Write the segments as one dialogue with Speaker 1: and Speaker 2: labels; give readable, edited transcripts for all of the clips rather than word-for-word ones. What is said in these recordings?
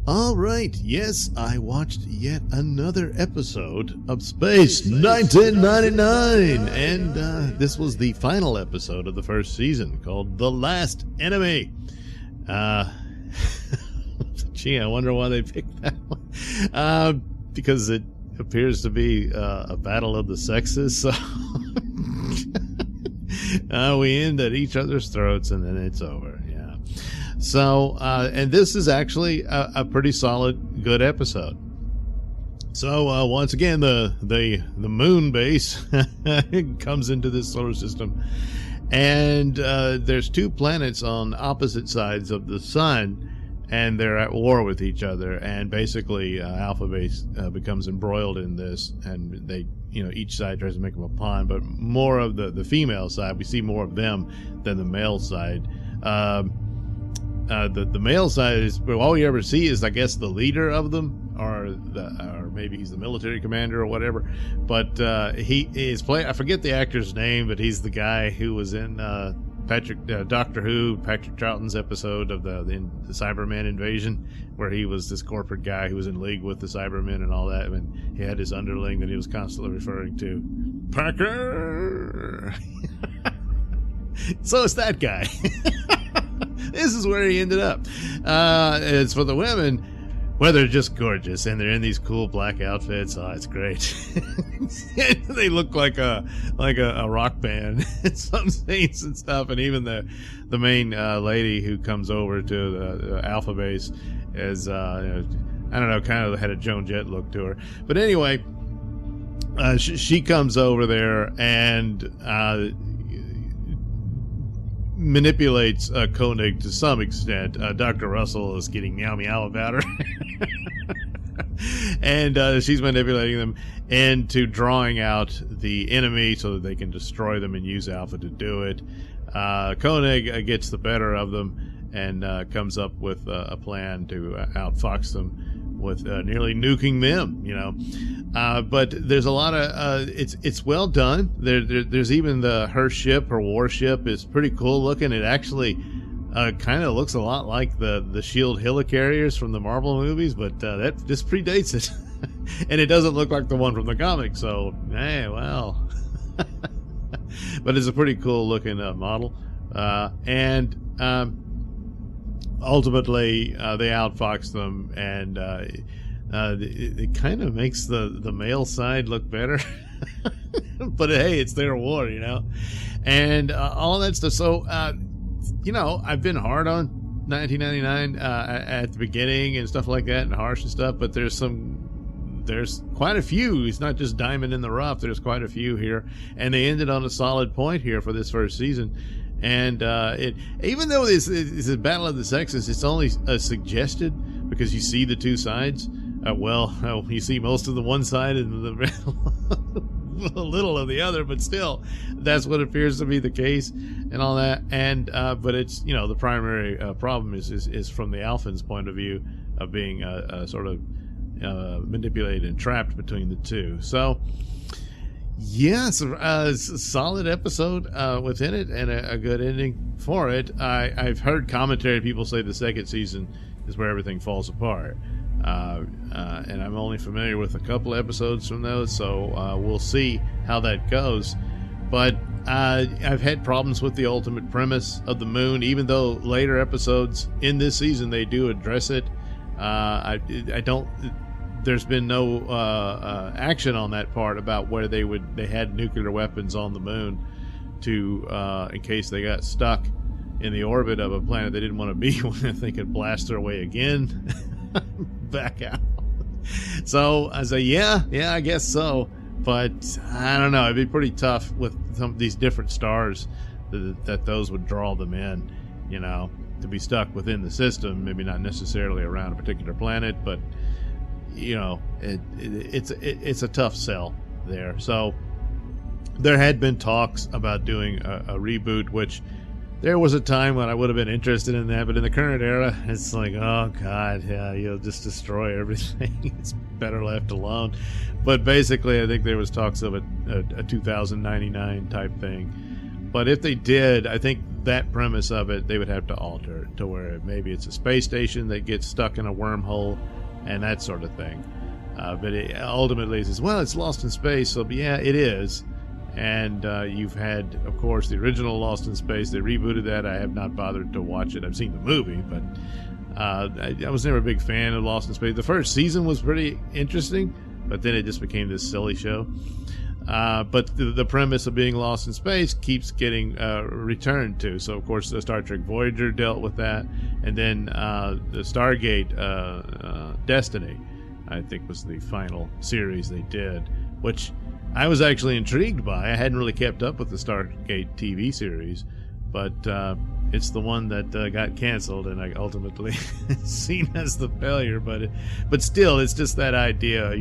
Speaker 1: All right, yes, I watched yet another episode of Space 1999, and this was the final episode of the first season, called The Last Enemy. Gee, I wonder why they picked that one. Because it appears to be a battle of the sexes, so we end at each other's throats, and then it's over. Yeah. So, and this is actually a pretty solid, good episode. So, once again, the moon base comes into this solar system, and there's two planets on opposite sides of the sun, and they're at war with each other. And basically, Alpha Base becomes embroiled in this, and they, each side tries to make them a pawn. But more of the female side, we see more of them than the male side. The male side is, all you ever see is, I guess, the leader of them, or maybe he's the military commander or whatever. But he is playing, I forget the actor's name, but he's the guy who was in Doctor Who, Patrick Troughton's episode of the Cyberman invasion, where he was this corporate guy who was in league with the Cybermen and all that, and he had his underling that he was constantly referring to, Packer. So it's that guy. This is where he ended up. It's for the women. Well, they're just gorgeous, and they're in these cool black outfits. Oh, it's great. They look like a rock band in some scenes and stuff. And even the main lady who comes over to the Alpha Base is, I don't know, kind of had a Joan Jett look to her. But anyway, she comes over there and manipulates Koenig to some extent. Dr. Russell is getting meow meow about her. And she's manipulating them into drawing out the enemy so that they can destroy them and use Alpha to do it. Koenig gets the better of them and comes up with a plan to outfox them with nearly nuking them, but there's a lot of it's well done. There's even her warship is pretty cool looking. It actually kind of looks a lot like the Shield helicarriers from the Marvel movies, but that just predates it. And it doesn't look like the one from the comic, so hey, well. But it's a pretty cool looking model, and ultimately they outfox them, and it kind of makes the male side look better. But hey, it's their war, and all that stuff. So I've been hard on 1999 at the beginning and stuff like that, and harsh and stuff, but there's quite a few. It's not just diamond in the rough. There's quite a few here, and they ended on a solid point here for this first season. And even though this is a battle of the sexes, it's only suggested because you see the two sides. You see most of the one side and a little of the other, but still, that's what appears to be the case and all that. And but it's the primary problem is from the Alphans' point of view of being sort of manipulated and trapped between the two. So. Yes, a solid episode within it, and a good ending for it. I've heard commentary, people say the second season is where everything falls apart, and I'm only familiar with a couple episodes from those, so we'll see how that goes. But I've had problems with the ultimate premise of the moon, even though later episodes in this season they do address it. I don't. There's been no action on that part about where they had nuclear weapons on the moon to in case they got stuck in the orbit of a planet they didn't want to be when they could blast their way again back out. So I say, yeah, I guess so, but I don't know. It'd be pretty tough with some of these different stars that those would draw them in, to be stuck within the system. Maybe not necessarily around a particular planet, but it's a tough sell there. So there had been talks about doing a reboot, which there was a time when I would have been interested in that, but in the current era, it's like, oh god, yeah, you'll just destroy everything. It's better left alone. But basically, I think there was talks of a 2099 type thing, But if they did, I think that premise of it, they would have to alter it to where maybe it's a space station that gets stuck in a wormhole and that sort of thing. But ultimately it says, well, it's Lost in Space, so yeah, it is. And you've had, of course, the original Lost in Space. They rebooted that. I have not bothered to watch it. I've seen the movie, but I was never a big fan of Lost in Space. The first season was pretty interesting, but then it just became this silly show. But the premise of being lost in space keeps getting returned to. So, of course, the Star Trek Voyager dealt with that. And then the Stargate Destiny, I think, was the final series they did, which I was actually intrigued by. I hadn't really kept up with the Stargate TV series, but it's the one that got canceled and I ultimately seen as the failure. But still, it's just that idea.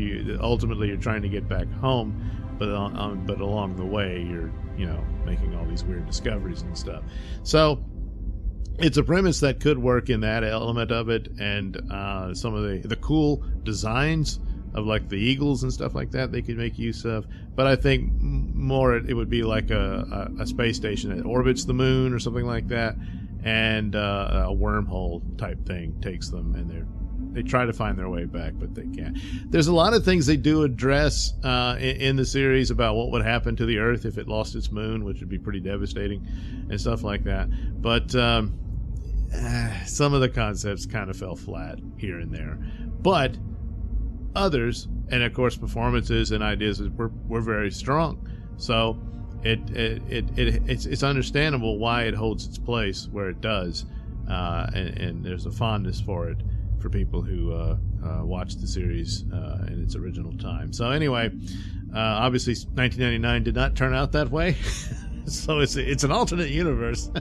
Speaker 1: Ultimately, you're trying to get back home. But along the way, you're making all these weird discoveries and stuff. So it's a premise that could work in that element of it, and some of the cool designs of like the eagles and stuff like that they could make use of. But I think more it would be like a space station that orbits the moon or something like that, and a wormhole type thing takes them, and they try to find their way back, but they can't. There's a lot of things they do address in the series about what would happen to the Earth if it lost its moon, which would be pretty devastating and stuff like that. But some of the concepts kind of fell flat here and there. But others, and of course performances and ideas, were very strong. So it's understandable why it holds its place where it does, and there's a fondness for it for people who watched the series in its original time. So anyway, obviously 1999 did not turn out that way. So it's an alternate universe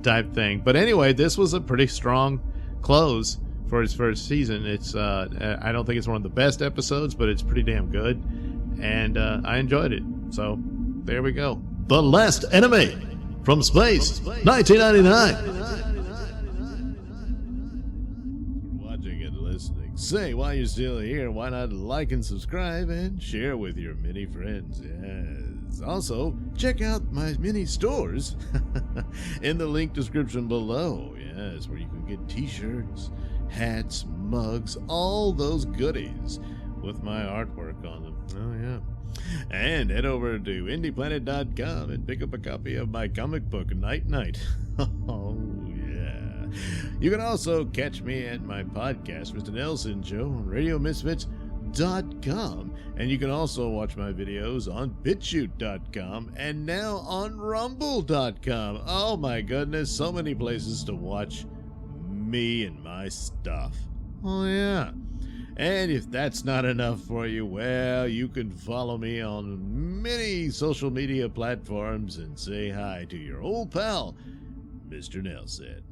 Speaker 1: type thing. But anyway, this was a pretty strong close for its first season. It's I don't think it's one of the best episodes, but it's pretty damn good, and I enjoyed it. So there we go. The Last Enemy from Space, 1999. Say, while you're still here, why not like and subscribe and share with your many friends? Yes. Also, check out my mini stores in the link description below. Yes, where you can get t-shirts, hats, mugs, all those goodies with my artwork on them. Oh, yeah. And head over to indieplanet.com and pick up a copy of my comic book, Night Night. Oh, you can also catch me at my podcast, Mr Nailsin Show, on RadioMisfits.com. And you can also watch my videos on BitChute.com and now on Rumble.com. Oh my goodness, so many places to watch me and my stuff. Oh yeah. And if that's not enough for you, well, you can follow me on many social media platforms and say hi to your old pal, Mr. Nailsin.